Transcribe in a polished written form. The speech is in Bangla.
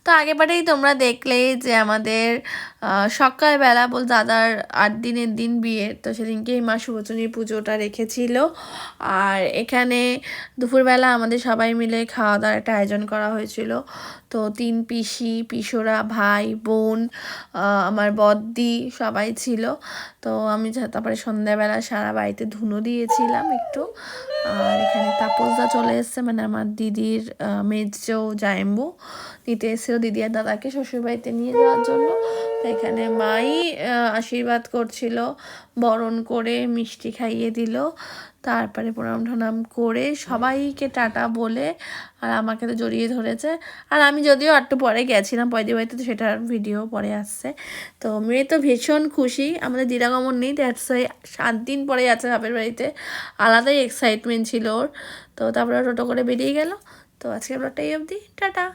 তো আগেবারেই তোমরা দেখলেই যে আমাদের সকালবেলা দাদার 8 দিনের দিন বিয়ে, তো সেদিনকেই মা সুবচনী পুজোটা রেখেছিল। আর এখানে দুপুরবেলা আমাদের সবাই মিলে খাওয়া দাওয়ার একটা আয়োজন করা হয়েছিল। তো 3 পিসি, পিসোরা, ভাই, বোন, আমার বদ্দি সবাই ছিল। তো আমি তারপরে সন্ধ্যাবেলা সারা বাড়িতে ধুনো দিয়েছিলাম একটু। আর এখানে তাপসদা চলে এসছে, মানে আমার দিদির মেজো জায়েম্বু নিতে এসেছিল দিদি আর দাদাকে শ্বশুরবাড়িতে নিয়ে যাওয়ার জন্য। তো এখানে মাই আশীর্বাদ করছিল, বরণ করে মিষ্টি খাইয়ে দিল, তারপরে প্রণাম ঠনাম করে সবাইকে টাটা বলে আর আমাকে তো জড়িয়ে ধরেছে। আর আমি যদিও একটু পরে গেছিলাম পয়দি বাড়িতে, তো সেটার ভিডিও পরে আসছে। তো মেয়ে তো ভীষণ খুশি, আমাদের দিদাগমন নেই, দ্যাটস ওয়াই 7 দিন পরে আছে বাপের বাড়িতে, আলাদাই এক্সাইটমেন্ট ছিল ওর। তো তারপরে টোটো করে বেরিয়ে গেল। তো আজকে ব্লগটা এই অবধি, টাটা।